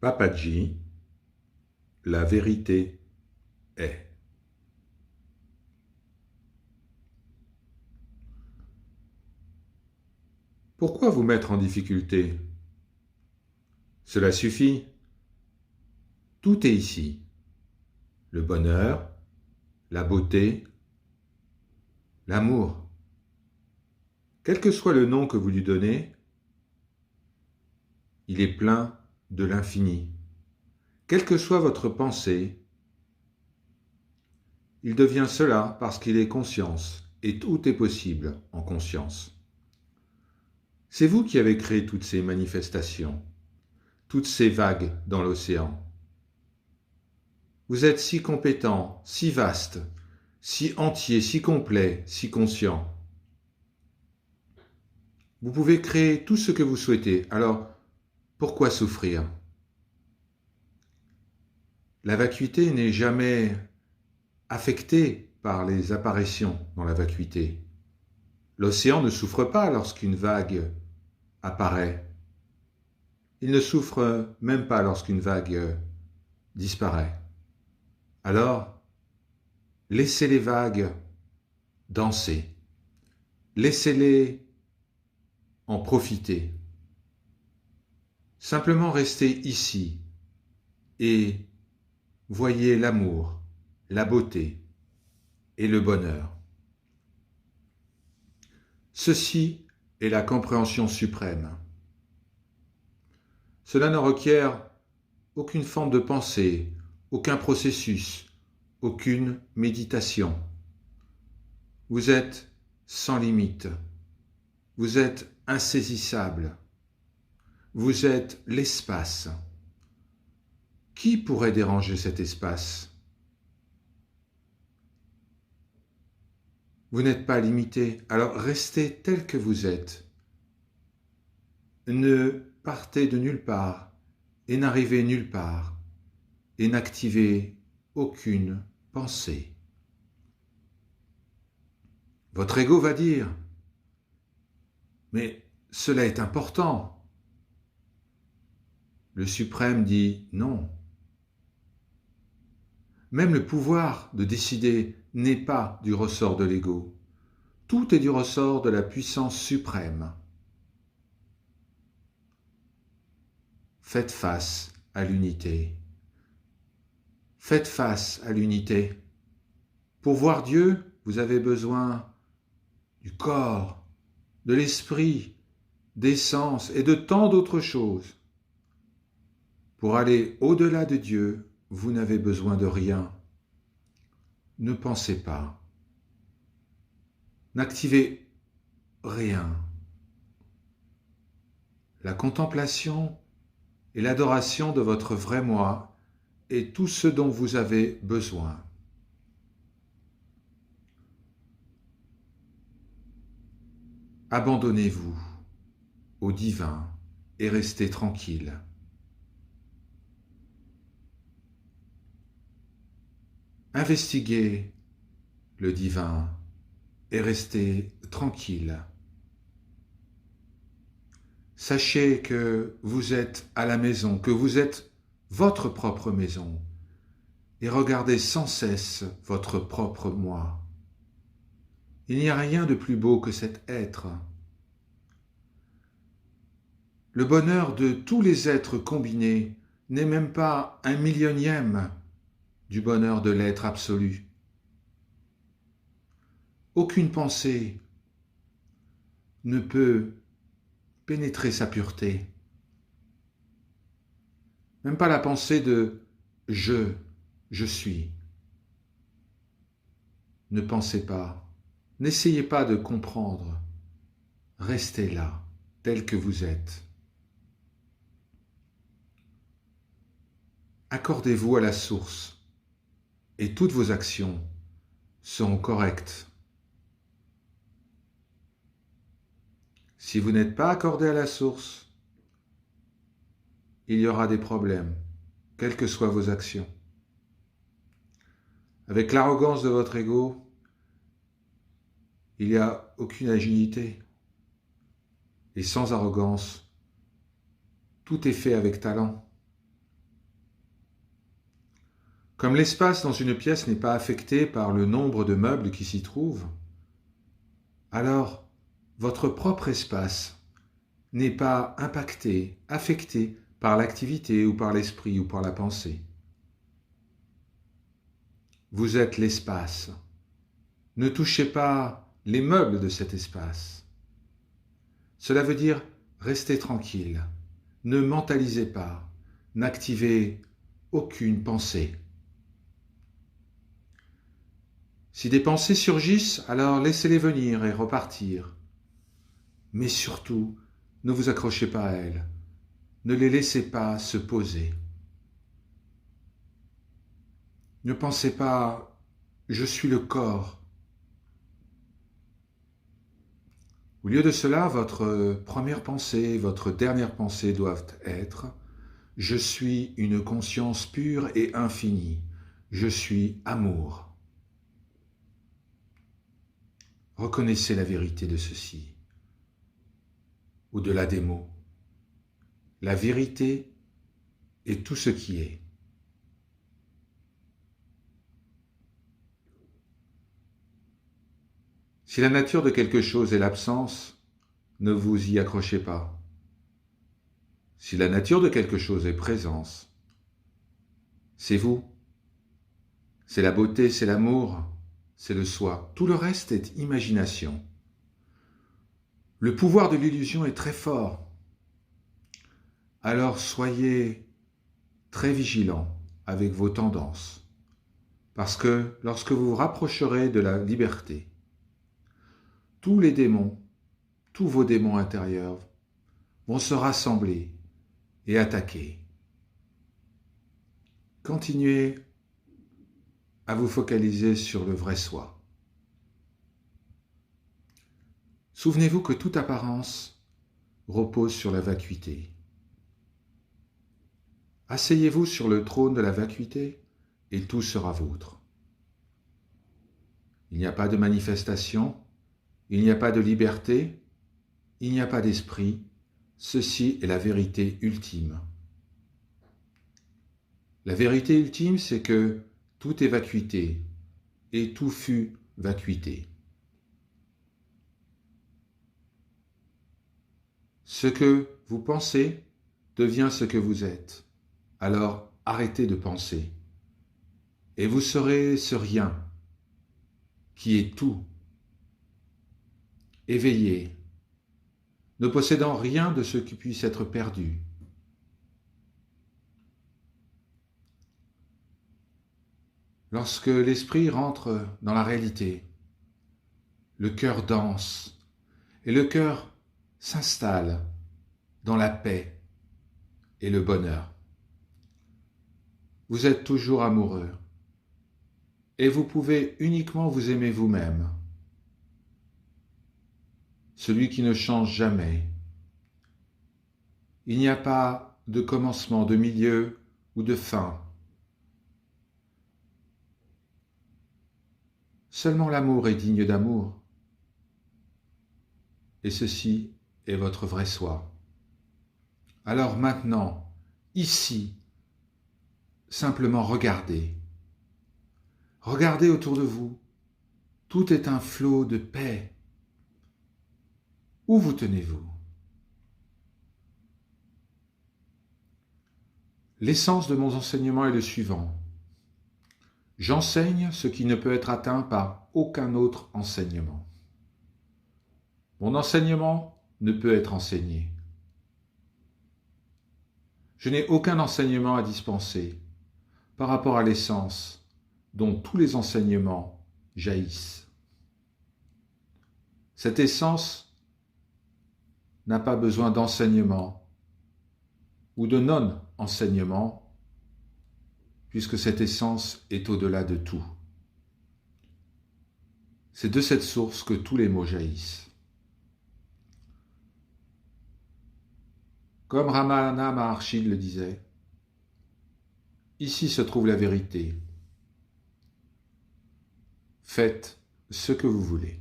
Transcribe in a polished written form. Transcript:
Papaji, la vérité est. Pourquoi vous mettre en difficulté? Cela suffit. Tout est ici. Le bonheur, la beauté, l'amour. Quel que soit le nom que vous lui donnez, il est plein de l'infini. Quelle que soit votre pensée, il devient cela parce qu'il est conscience, et tout est possible en conscience. C'est vous qui avez créé toutes ces manifestations, toutes ces vagues dans l'océan. Vous êtes si compétent, si vaste, si entier, si complet, si conscient. Vous pouvez créer tout ce que vous souhaitez, alors pourquoi souffrir? La vacuité n'est jamais affectée par les apparitions dans la vacuité. L'océan ne souffre pas lorsqu'une vague apparaît. Il ne souffre même pas lorsqu'une vague disparaît. Alors, laissez les vagues danser. Laissez-les en profiter. Simplement restez ici et voyez l'amour, la beauté et le bonheur. Ceci est la compréhension suprême. Cela ne requiert aucune forme de pensée, aucun processus, aucune méditation. Vous êtes sans limite. Vous êtes insaisissable. Vous êtes l'espace. Qui pourrait déranger cet espace? Vous n'êtes pas limité, alors restez tel que vous êtes. Ne partez de nulle part et n'arrivez nulle part et n'activez aucune pensée. Votre ego va dire « Mais cela est important ». Le suprême dit « Non ». Même le pouvoir de décider n'est pas du ressort de l'ego. Tout est du ressort de la puissance suprême. Faites face à l'unité. Faites face à l'unité. Pour voir Dieu, vous avez besoin du corps, de l'esprit, des sens et de tant d'autres choses. Pour aller au-delà de Dieu, vous n'avez besoin de rien. Ne pensez pas. N'activez rien. La contemplation et l'adoration de votre vrai moi est tout ce dont vous avez besoin. Abandonnez-vous au divin et restez tranquille. Investiguez le divin et restez tranquille. Sachez que vous êtes à la maison, que vous êtes votre propre maison et regardez sans cesse votre propre moi. Il n'y a rien de plus beau que cet être. Le bonheur de tous les êtres combinés n'est même pas un millionième du bonheur de l'être absolu. Aucune pensée ne peut pénétrer sa pureté. Même pas la pensée de « je suis ». Ne pensez pas, n'essayez pas de comprendre. Restez là, tel que vous êtes. Accordez-vous à la source et toutes vos actions seront correctes. Si vous n'êtes pas accordé à la source, il y aura des problèmes, quelles que soient vos actions. Avec l'arrogance de votre ego, il n'y a aucune agilité. Et sans arrogance, tout est fait avec talent. Comme l'espace dans une pièce n'est pas affecté par le nombre de meubles qui s'y trouvent, alors votre propre espace n'est pas impacté, affecté par l'activité ou par l'esprit ou par la pensée. Vous êtes l'espace. Ne touchez pas les meubles de cet espace. Cela veut dire restez tranquille, ne mentalisez pas, n'activez aucune pensée. Si des pensées surgissent, alors laissez-les venir et repartir. Mais surtout, ne vous accrochez pas à elles. Ne les laissez pas se poser. Ne pensez pas « je suis le corps ». Au lieu de cela, votre première pensée, votre dernière pensée doivent être « je suis une conscience pure et infinie. Je suis amour ». Reconnaissez la vérité de ceci. Au-delà des mots, la vérité est tout ce qui est. Si la nature de quelque chose est l'absence, ne vous y accrochez pas. Si la nature de quelque chose est présence, c'est vous. C'est la beauté, c'est l'amour, c'est le soi. Tout le reste est imagination. Le pouvoir de l'illusion est très fort. Alors soyez très vigilants avec vos tendances, parce que lorsque vous vous rapprocherez de la liberté, tous les démons, tous vos démons intérieurs vont se rassembler et attaquer. Continuez à vous focaliser sur le vrai soi. Souvenez-vous que toute apparence repose sur la vacuité. Asseyez-vous sur le trône de la vacuité et tout sera vôtre. Il n'y a pas de manifestation, il n'y a pas de liberté, il n'y a pas d'esprit. Ceci est la vérité ultime. La vérité ultime, c'est que tout est vacuité et tout fut vacuité. Ce que vous pensez devient ce que vous êtes. Alors arrêtez de penser et vous serez ce rien qui est tout. Éveillé, ne possédant rien de ce qui puisse être perdu. Lorsque l'esprit rentre dans la réalité, le cœur danse et le cœur s'installe dans la paix et le bonheur. Vous êtes toujours amoureux et vous pouvez uniquement vous aimer vous-même. Celui qui ne change jamais. Il n'y a pas de commencement, de milieu ou de fin. Seulement l'amour est digne d'amour. Et ceci est votre vrai soi. Alors maintenant, ici, simplement regardez. Regardez autour de vous. Tout est un flot de paix. Où vous tenez-vous? L'essence de mon enseignement est le suivant. J'enseigne ce qui ne peut être atteint par aucun autre enseignement. Mon enseignement ne peut être enseigné. Je n'ai aucun enseignement à dispenser par rapport à l'essence dont tous les enseignements jaillissent. Cette essence n'a pas besoin d'enseignement ou de non-enseignement, puisque cette essence est au-delà de tout. C'est de cette source que tous les mots jaillissent. Comme Ramana Maharshi le disait, ici se trouve la vérité. Faites ce que vous voulez.